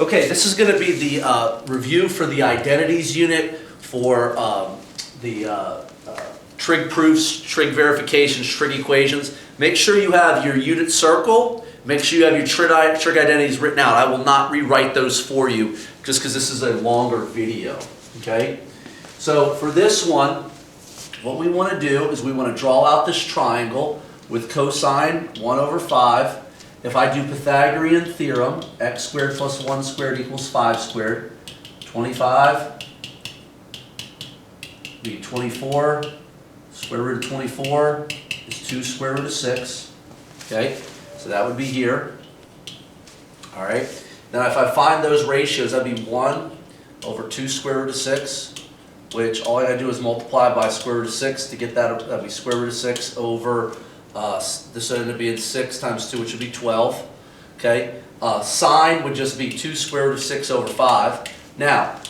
Okay, this is going to be the review for the identities unit for the trig proofs, trig verifications, trig equations. Make sure you have your unit circle. Make sure you have your trig identities written out. I will not rewrite those for you just because this is a longer video. Okay? So for this one, what we want to do is we want to draw out this triangle with cosine 1 over 5. If I do Pythagorean theorem, x squared plus 1 squared equals 5 squared, 25 be 24, square root of 24 is 2 square root of 6. Okay, so that would be here. All right, then if I find those ratios, that'd be 1 over 2 square root of 6, which all I gotta do is multiply by square root of 6 to get that. That'd be square root of 6 over this would end up being 6 times 2, which would be 12. Okay, sine would just be 2 square root of 6 over 5. Now,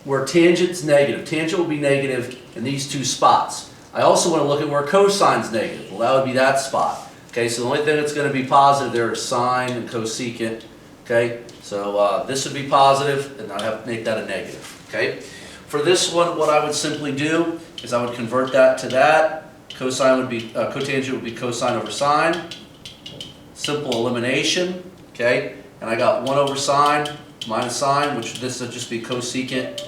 where tangent's negative, tangent will be negative in these two spots. I also want to look at where cosine's negative. Well, that would be that spot. Okay, so the only thing that's going to be positive there is sine and cosecant. Okay, so this would be positive, and I have to make that a negative. Okay, for this one, what I would simply do is I would convert that to that. Cosine would be, cotangent would be cosine over sine. Simple elimination, okay? And I got 1 over sine minus sine, which this would just be cosecant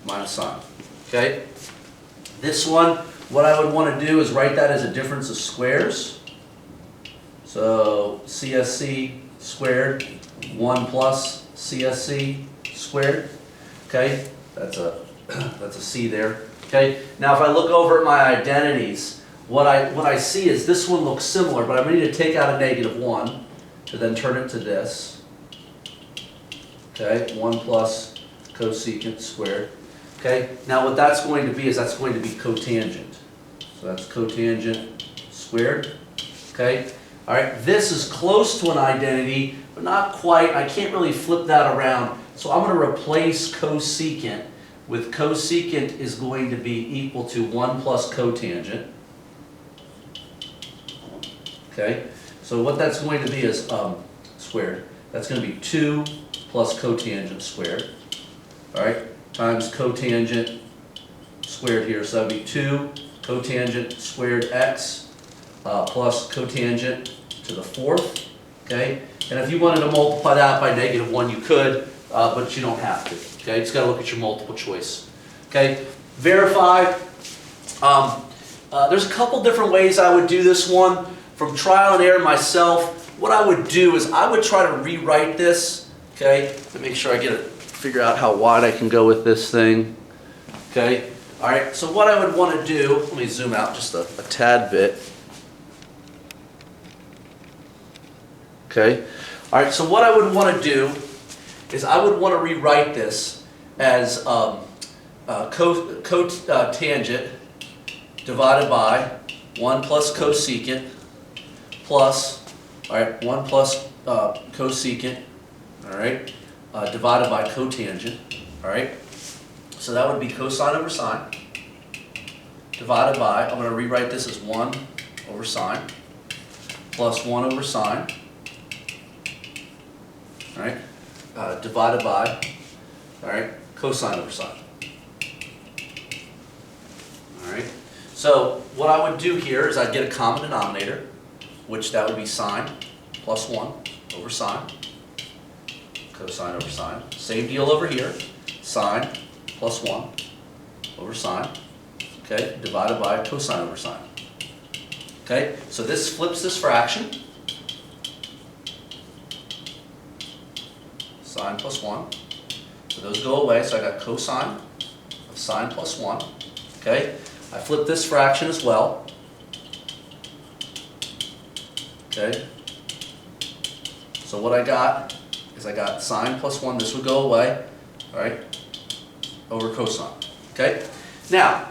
minus sine, okay? This one, what I would want to do is write that as a difference of squares. So CSC squared, 1 plus CSC squared, okay? That's a C there. Okay, now if I look over at my identities, what I see is this one looks similar, but I'm going to need to take out a negative 1 to then turn it to this. Okay, 1 plus cosecant squared. Okay, now what that's going to be is that's going to be cotangent. So that's cotangent squared. Okay, all right, this is close to an identity, but not quite. I can't really flip that around, so I'm going to replace cosecant with cosecant is going to be equal to 1 plus cotangent. Okay, so what that's going to be is squared. That's going to be 2 plus cotangent squared. All right, times cotangent squared here. So that would be 2 cotangent squared x plus cotangent to the 4th. Okay, and if you wanted to multiply that by negative 1, you could, but you don't have to. Okay, just got to look at your multiple choice. Okay, verify. There's a couple different ways I would do this one. From trial and error myself, what I would do is I would try to rewrite this. Okay, to make sure I figure out how wide I can go with this thing. Okay, all right. So what I would want to do, let me zoom out just a tad bit. Okay, all right. So what I would want to do is I would want to rewrite this as cotangent divided by 1 plus cosecant plus, all right, 1 plus cosecant, all right, divided by cotangent, all right. So that would be cosine over sine divided by, I'm going to rewrite this as 1 over sine plus 1 over sine, all right, divided by, all right, cosine over sine. All right. So what I would do here is I'd get a common denominator, which that would be sine plus 1 over sine, cosine over sine. Same deal over here, sine plus 1 over sine, okay, divided by cosine over sine. Okay, so this flips this fraction. Sine plus 1. So those go away, so I got cosine of sine plus 1. Okay, I flip this fraction as well. Okay, so what I got is I got sine plus 1, this would go away, all right, over cosine. Okay, now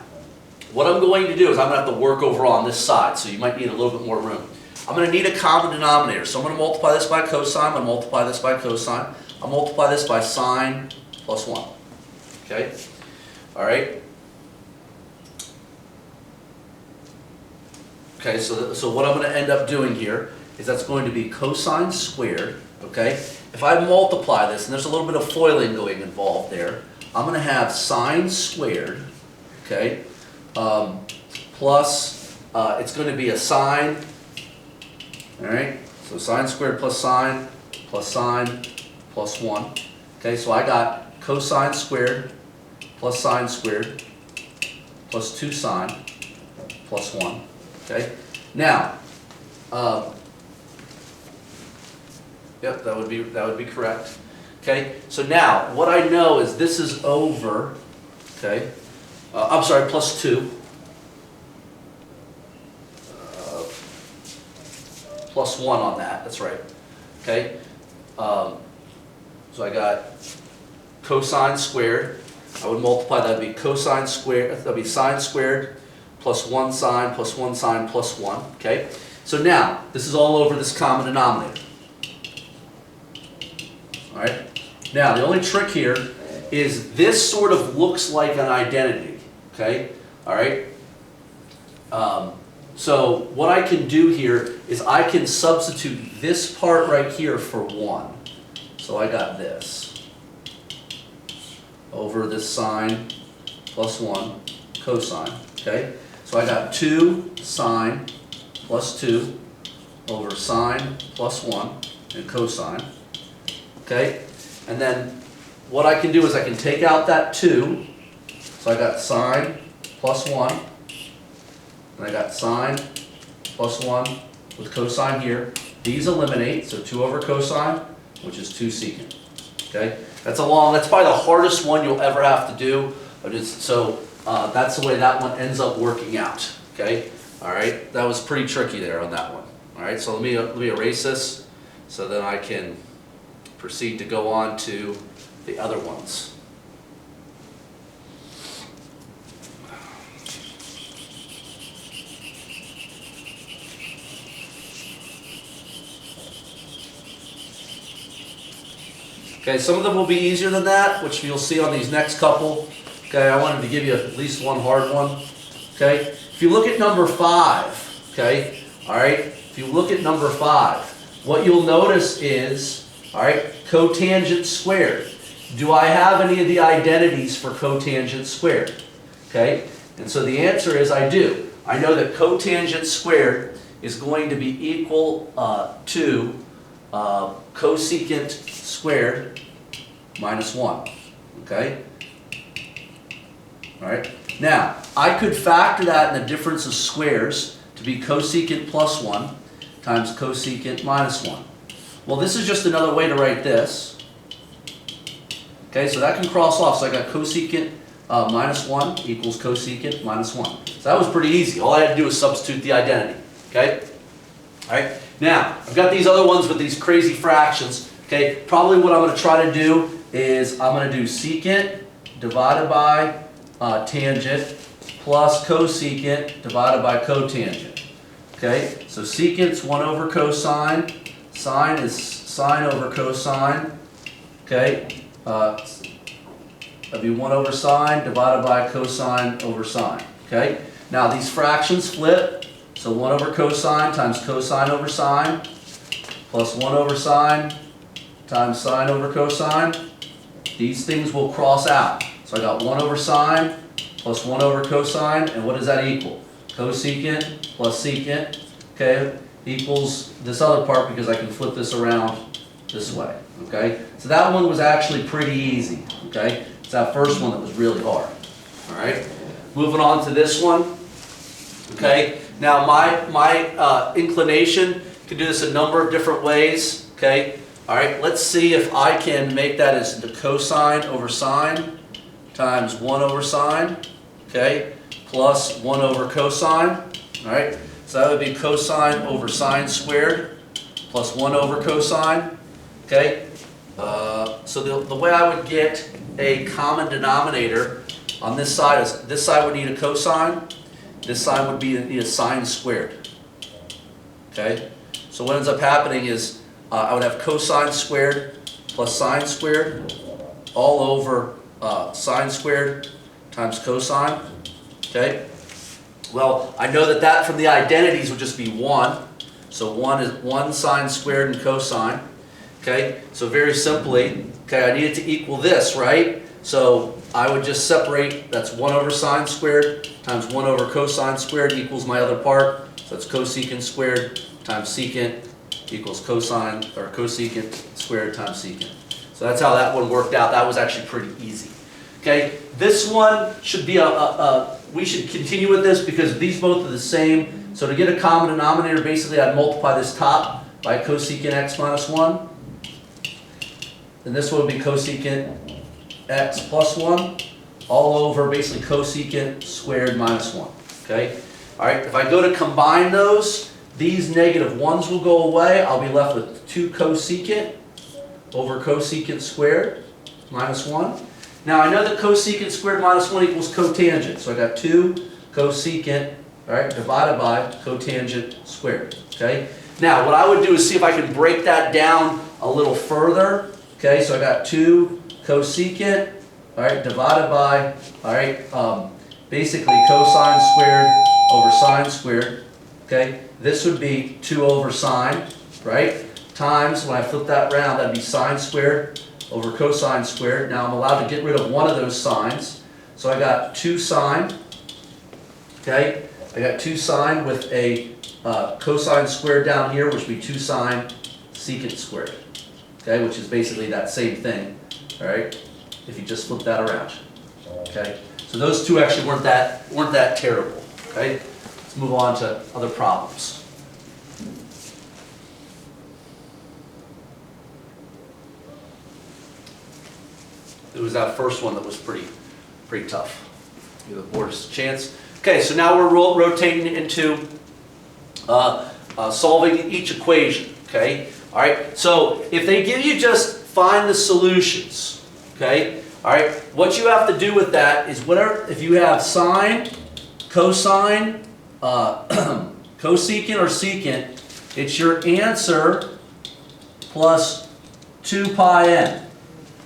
what I'm going to do is I'm going to have to work over on this side, so you might need a little bit more room. I'm going to need a common denominator, so I'm going to multiply this by cosine, I'm going to multiply this by cosine, I'll multiply this by sine plus 1. Okay, all right. Okay, so what I'm going to end up doing here is that's going to be cosine squared, okay? if I multiply this, and there's a little bit of foiling going involved there, I'm going to have sine squared, okay, plus, it's going to be a sine, all right, so sine squared plus sine, plus 1. Okay, so I got cosine squared plus sine squared plus 2 sine plus 1. Okay, now, yep, that would be correct. Okay, so now what I know is this is over. Okay, I'm sorry, plus 2. Plus 1 on that. That's right. Okay. So I got cosine squared. I would multiply that would be cosine squared. That would be sine squared plus 1 sine plus 1 sine plus 1. Okay. So now this is all over this common denominator. All right. Now the only trick here is this sort of looks like an identity. Okay. All right. So what I can do here is I can substitute this part right here for 1. So I got this over this sine plus 1 cosine. Okay. So I got 2 sine plus 2 over sine plus 1 and cosine. Okay. And then what I can do is I can take out that 2. So I got sine plus 1. And I got sine plus 1 with cosine here. These eliminate, so 2 over cosine, which is 2 secant. Okay, that's probably the hardest one you'll ever have to do. But that's the way that one ends up working out. Okay, all right, that was pretty tricky there on that one. All right, so let me erase this, so then I can proceed to go on to the other ones. Okay, some of them will be easier than that, which you'll see on these next couple. Okay, I wanted to give you at least one hard one. Okay, if you look at number 5, okay, all right, if you look at number 5, what you'll notice is, all right, cotangent squared. Do I have any of the identities for cotangent squared? Okay, and so the answer is I do. I know that cotangent squared is going to be equal to cosecant squared minus 1. Okay? All right. Now, I could factor that in the difference of squares to be cosecant plus 1 times cosecant minus 1. Well, this is just another way to write this. Okay, so that can cross off. So I got cosecant minus 1 equals cosecant minus 1. So that was pretty easy. All I had to do was substitute the identity. Okay? All right. Now, I've got these other ones with these crazy fractions. Okay, probably what I'm going to try to do is I'm going to do secant divided by tangent plus cosecant divided by cotangent. Okay, so secant's 1 over cosine, sine is sine over cosine. Okay, that'd be 1 over sine divided by cosine over sine. Okay, now these fractions flip, so 1 over cosine times cosine over sine plus 1 over sine times sine over cosine. These things will cross out. So I got 1 over sine plus 1 over cosine, and what does that equal? Cosecant plus secant, okay, equals this other part because I can flip this around this way, okay? So that one was actually pretty easy, okay? It's that first one that was really hard, all right? Moving on to this one, okay? Now my inclination could do this a number of different ways, okay? All right, let's see if I can make that as the cosine over sine times 1 over sine, okay, plus 1 over cosine, all right? So that would be cosine over sine squared plus 1 over cosine, okay? So the way I would get a common denominator on this side is this side would need a cosine, this side would need a sine squared, okay? So what ends up happening is I would have cosine squared plus sine squared all over sine squared times cosine. Okay. Well, I know that from the identities would just be 1. So 1 is 1 sine squared and cosine. Okay, so very simply, okay, I need it to equal this, right? So I would just separate, that's 1 over sine squared times 1 over cosine squared equals my other part. So it's cosecant squared times secant equals cosine, or cosecant squared times secant. So that's how that one worked out. That was actually pretty easy. Okay, this one should be we should continue with this because these both are the same. So to get a common denominator, basically I'd multiply this top by cosecant x minus 1. And this one would be cosecant x plus 1 all over basically cosecant squared minus 1. Okay? All right, if I go to combine those, these negative 1's will go away. I'll be left with 2 cosecant over cosecant squared minus 1. Now I know that cosecant squared minus 1 equals cotangent. So I got 2 cosecant, all right, divided by cotangent squared. Okay? Now what I would do is see if I can break that down a little further. Okay, so I got 2 cosecant, all right, divided by, all right, basically cosine squared over sine squared. Okay, this would be 2 over sine, right, times, when I flip that round, that'd be sine squared over cosine squared. Now I'm allowed to get rid of one of those sines. So I got 2 sine, okay, I got 2 sine with a cosine squared down here, which would be 2 sine secant squared. Okay, which is basically that same thing, all right, if you just flip that around. Okay, so those two actually weren't that terrible. Okay, let's move on to other problems. It was that first one that was pretty tough. Give the board a chance. Okay, so now we're rotating into solving each equation. Okay. All right, so if they give you just find the solutions, okay, all right, what you have to do with that is whatever, if you have sine, cosine, cosecant or secant, it's your answer plus 2 pi n,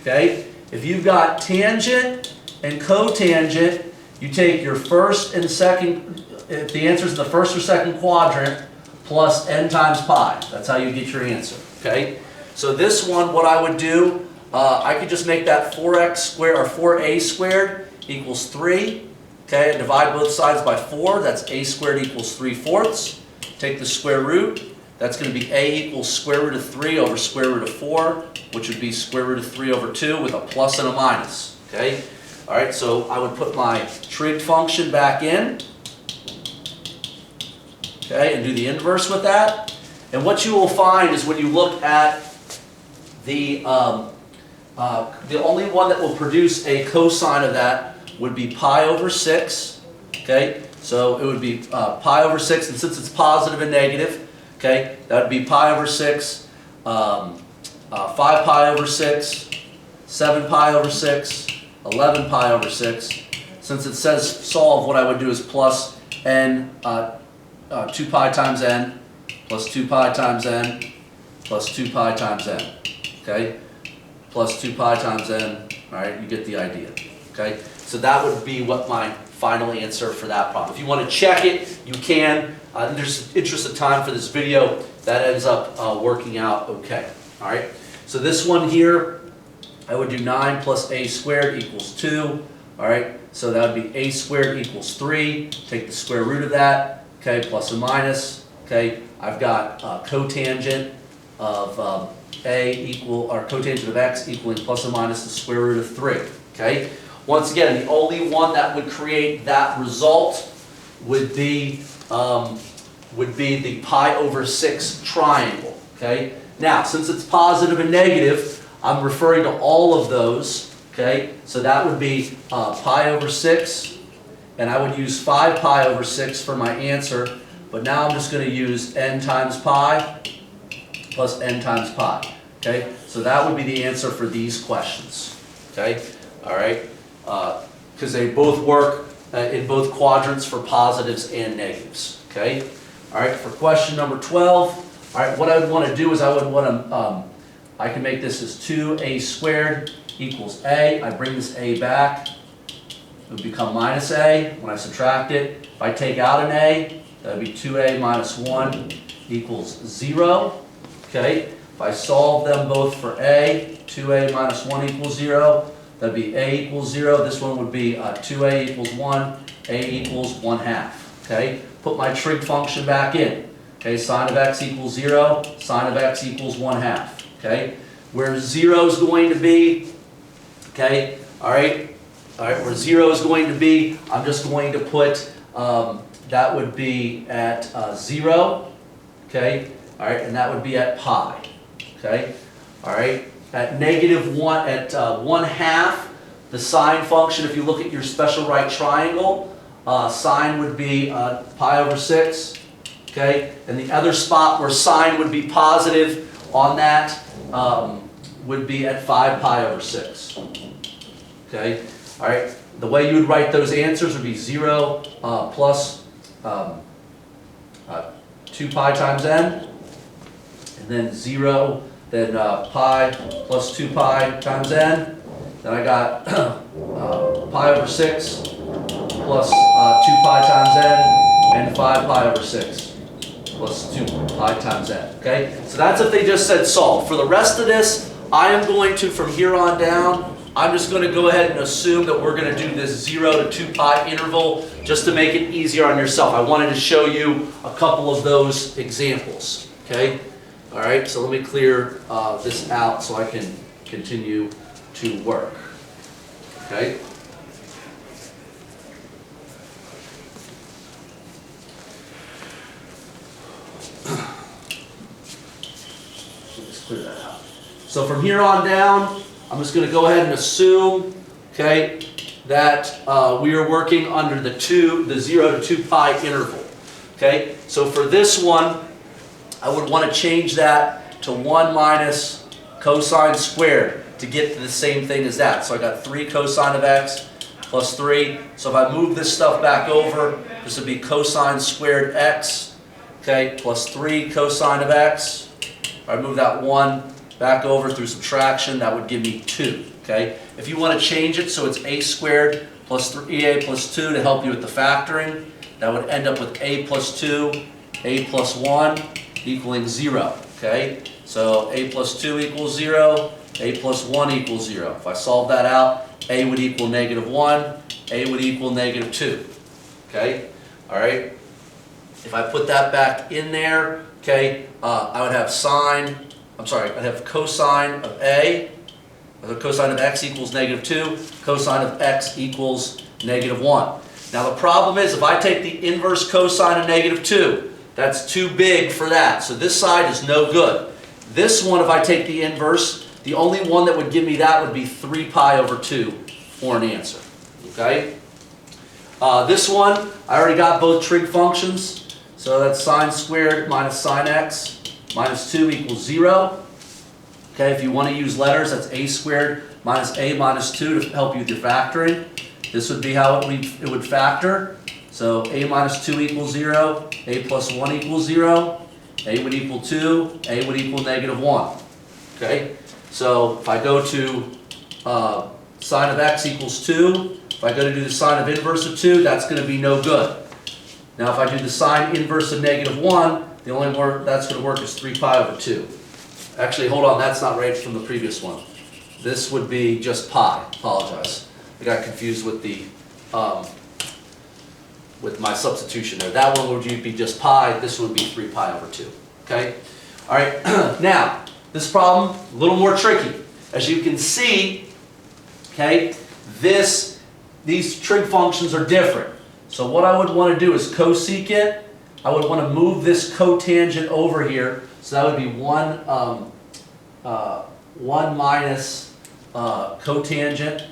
okay? If you've got tangent and cotangent, you take your first and second, if the answer is in the first or second quadrant, plus n times pi. That's how you get your answer, okay? So this one, what I would do, I could just make that 4x squared, or 4a squared equals 3, okay? And divide both sides by 4, that's a squared equals 3/4. Take the square root, that's going to be a equals square root of 3 over square root of 4, which would be square root of 3 over 2 with a plus and a minus, okay? All right, so I would put my trig function back in. Okay, and do the inverse with that. And what you will find is when you look at the only one that will produce a cosine of that would be pi over 6. Okay, so it would be pi over 6, and since it's positive and negative, okay, that would be pi over 6, 5 pi over 6, 7 pi over 6, 11 pi over 6. Since it says solve, what I would do is plus n, 2 pi times n, plus 2 pi times n, plus 2 pi times n, okay? Plus 2 pi times n, all right, you get the idea, okay? So that would be what my final answer for that problem. If you want to check it, you can. There's interest of time for this video, that ends up working out okay, all right? So this one here, I would do 9 plus a squared equals 2, all right? So that would be a squared equals 3, take the square root of that, okay, plus and minus, okay, I've got cotangent of a equal, or cotangent of x equaling plus or minus the square root of 3, okay? Once again, the only one that would create that result would be the pi over 6 triangle, okay? Now, since it's positive and negative, I'm referring to all of those, okay? So that would be pi over 6, and I would use 5 pi over 6 for my answer, but now I'm just going to use n times pi plus n times pi, okay? So that would be the answer for these questions, okay? All right, because they both work in both quadrants for positives and negatives, okay? All right, for question number 12, all right, what I would want to do is I would want to, I can make this as 2a squared equals a. I bring this a back. It would become minus a when I subtract it. If I take out an a, that would be 2a minus 1 equals 0. Okay. If I solve them both for a, 2a minus 1 equals 0, that'd be a equals 0. This one would be 2a equals 1, a equals 1/2. Okay? Put my trig function back in. Okay, sine of x equals 0, sine of x equals 1/2. Okay? Where 0 is going to be, okay, all right, where 0 is going to be, I'm just going to put, that would be at 0, okay, all right, and that would be at pi, okay, all right. At -1, at 1/2, the sine function, if you look at your special right triangle, sine would be pi over 6, okay, and the other spot where sine would be positive on that would be at 5 pi over 6, okay, all right. The way you would write those answers would be 0 plus 2 pi times n, and then 0, then pi plus 2 pi times n. Then I got pi over 6 plus 2 pi times n, and 5 pi over 6 plus 2 pi times n. Okay? So that's if they just said solve. For the rest of this, I am going to, from here on down, I'm just going to go ahead and assume that we're going to do this 0 to 2 pi interval just to make it easier on yourself. I wanted to show you a couple of those examples. Okay? All right, so let me clear this out so I can continue to work. Okay? Let's clear that out. So from here on down, I'm just going to go ahead and assume, okay, that we are working under the 0 to 2 pi interval. Okay, so for this one, I would want to change that to 1 minus cosine squared to get to the same thing as that. So I got 3 cosine of x plus 3. So if I move this stuff back over, this would be cosine squared x, okay, plus 3 cosine of x. If I move that 1 back over through subtraction, that would give me 2. Okay? If you want to change it so it's a squared plus 3a plus 2 to help you with the factoring, that would end up with a plus 2, a plus 1 equaling 0. Okay? So a plus 2 equals 0, a plus 1 equals 0. If I solve that out, a would equal -1, a would equal -2. Okay? All right? If I put that back in there, okay, I would have I'd have cosine of a, or cosine of x equals -2, cosine of x equals -1. Now the problem is if I take the inverse cosine of -2, that's too big for that. So this side is no good. This one, if I take the inverse, the only one that would give me that would be 3 pi over 2 for an answer. Okay? This one, I already got both trig functions. So that's sine squared minus sine x minus 2 equals 0. Okay, if you want to use letters, that's a squared minus a minus 2 to help you with your factoring. This would be how it would factor. So a minus 2 equals 0, a plus 1 equals 0, a would equal 2, a would equal -1. Okay, so if I go to sine of x equals 2, if I go to do the sine of inverse of 2, that's going to be no good. Now if I do the sine inverse of -1, the only word that's going to work is 3 pi over 2. Actually, hold on, that's not right from the previous one. This would be just pi. Apologize. I got confused with the with my substitution there. That one would be just pi. This would be 3 pi over 2. Okay? All right. Now, this problem, a little more tricky. As you can see, okay, these trig functions are different. So what I would want to do is cosecant. I would want to move this cotangent over here. So that would be 1 minus cotangent,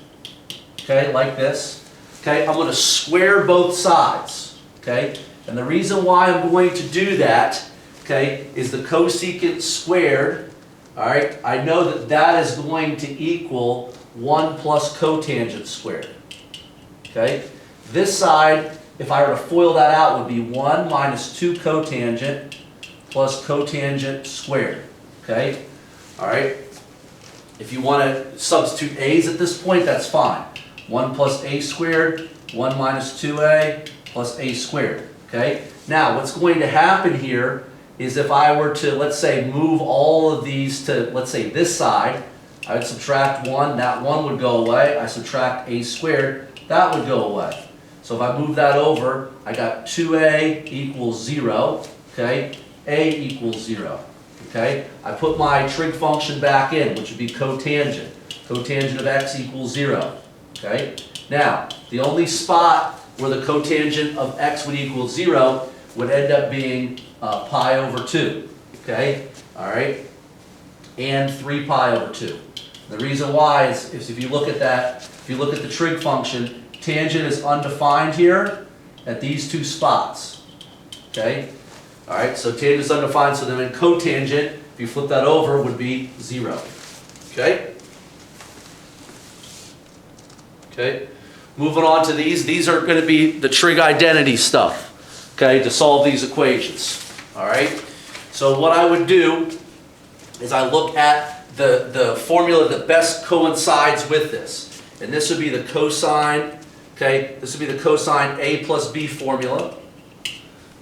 okay, like this. Okay, I'm going to square both sides, okay? And the reason why I'm going to do that, okay, is the cosecant squared, all right? I know that that is going to equal 1 plus cotangent squared, okay? This side, if I were to FOIL that out, would be 1 minus 2 cotangent plus cotangent squared, okay? All right? If you want to substitute a's at this point, that's fine. 1 plus a squared, 1 minus 2a plus a squared, okay? Now, what's going to happen here is if I were to, let's say, move all of these to, let's say, this side, I would subtract 1, that 1 would go away. I subtract a squared, that would go away. So if I move that over, I got 2a equals 0, okay? A equals 0, okay? I put my trig function back in, which would be cotangent. Cotangent of x equals 0, okay? Now, the only spot where the cotangent of x would equal 0 would end up being pi over 2, okay? All right? And 3 pi over 2. The reason why is if you look at that, if you look at the trig function, tangent is undefined here at these two spots, okay? All right, so tangent is undefined, so then in cotangent, if you flip that over, would be 0, okay? Okay, moving on to these are going to be the trig identity stuff, okay, to solve these equations, all right? So what I would do is I look at the formula that best coincides with this, and this would be the cosine, okay, this would be the cosine a plus b formula,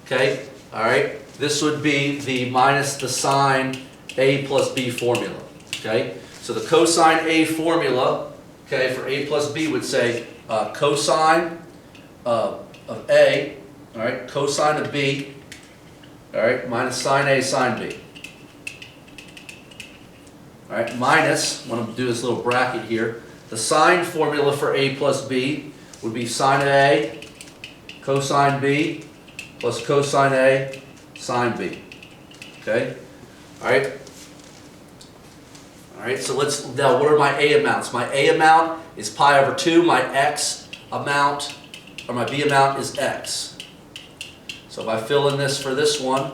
okay, all right? This would be the minus the sine a plus b formula, okay? So the cosine a formula, okay, for a plus b would say cosine of a, all right, cosine of b, all right, minus sine a sine b. All right, minus, I'm going to do this little bracket here, the sine formula for a plus b would be sine of a cosine b plus cosine a sine b, okay? All right. All right, so let's, now what are my A amounts? My A amount is pi over 2. My X amount, or my B amount is X. So if I fill in this for this one,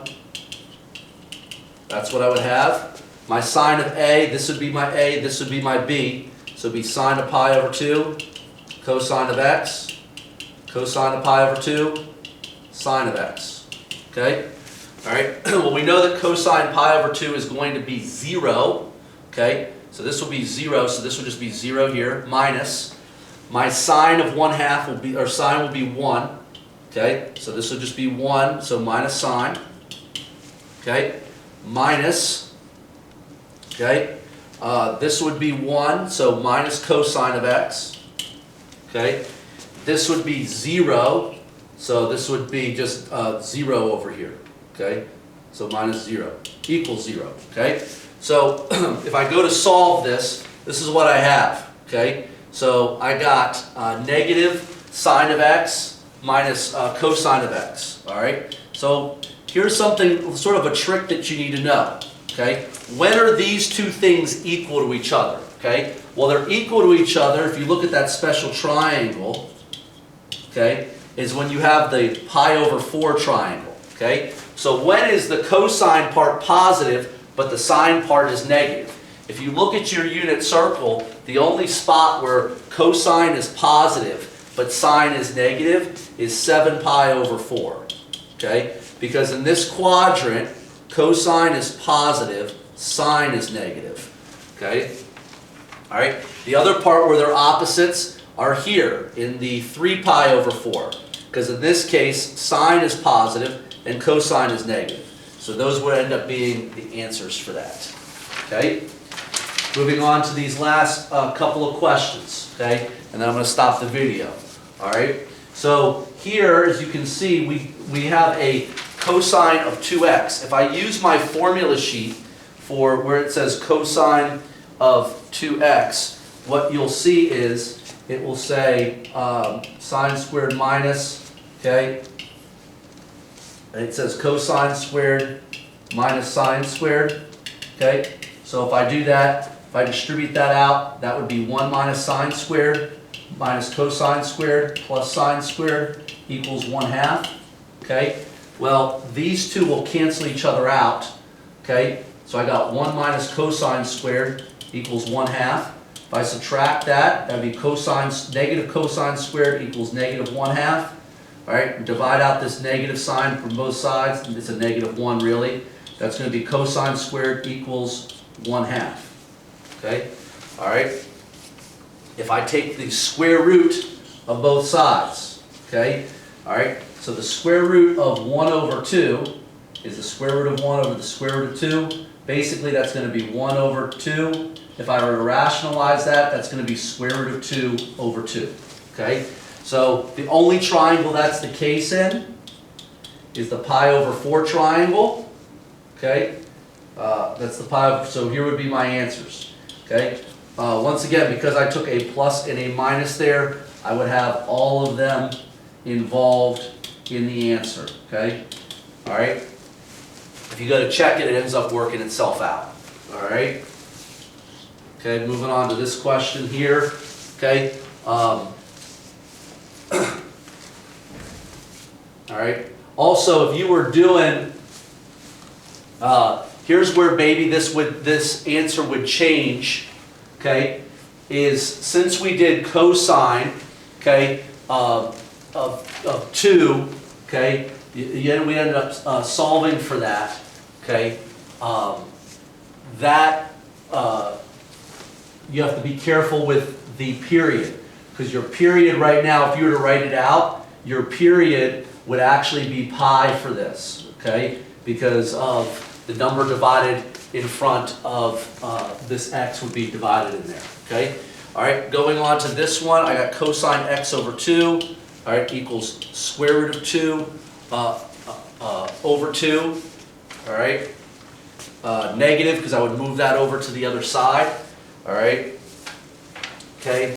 that's what I would have. My sine of A, this would be my A, this would be my B. So it would be sine of pi over 2, cosine of X, cosine of pi over 2, sine of X. Okay? All right, well we know that cosine pi over 2 is going to be 0. Okay, so this will be 0, so this will just be 0 here, minus. My sine of 1/2 will be, or sine will be 1. Okay, so this will just be 1, so minus sine. Okay, minus, okay, this would be 1, so minus cosine of x. Okay, this would be 0, so this would be just 0 over here. Okay, so minus 0 equals 0. Okay. So if I go to solve this, this is what I have, okay? So I got negative sine of x minus cosine of x, all right? So here's something, sort of a trick that you need to know, okay? When are these two things equal to each other, okay? Well, they're equal to each other if you look at that special triangle, okay, is when you have the pi over 4 triangle, okay? So when is the cosine part positive but the sine part is negative? If you look at your unit circle, the only spot where cosine is positive but sine is negative is 7 pi over 4. Okay? Because in this quadrant, cosine is positive, sine is negative. Okay? All right? The other part where they're opposites are here in the 3 pi over 4. Because in this case, sine is positive and cosine is negative. So those would end up being the answers for that. Okay? Moving on to these last couple of questions. Okay? And then I'm going to stop the video. All right? So here, as you can see, we have a cosine of 2x. If I use my formula sheet for where it says cosine of 2x, what you'll see is it will say sine squared minus, okay? It says cosine squared minus sine squared, okay? So if I do that, if I distribute that out, that would be 1 minus sine squared minus cosine squared plus sine squared equals 1/2, okay? Well, these two will cancel each other out, okay? So I got 1 minus cosine squared equals 1/2. If I subtract that, that would be negative cosine squared equals negative 1/2. All right, divide out this negative sign from both sides. It's a negative 1 really. That's going to be cosine squared equals 1/2. Okay, all right. If I take the square root of both sides, okay, all right. So the square root of 1 over 2, is the square root of 1 over the square root of 2. Basically, that's going to be 1 over 2. If I were to rationalize that, that's going to be square root of 2 over 2. Okay? So the only triangle that's the case in is the pi over 4 triangle. Okay? That's the pi over, so here would be my answers. Okay? Once again, because I took a plus and a minus there, I would have all of them involved in the answer. Okay? All right? If you go to check it, it ends up working itself out. All right? Okay, moving on to this question here. Okay? All right? Also, if you were doing, here's where maybe this answer would change. Okay? Is since we did cosine, okay, of 2, okay, we ended up solving for that, okay, you have to be careful with the period, because your period right now, if you were to write it out, your period would actually be pi for this, okay, because of the number divided in front of this x would be divided in there, okay. All right, going on to this one, I got cosine x over 2, all right, equals square root of 2 over 2, all right. Negative, because I would move that over to the other side, all right. Okay.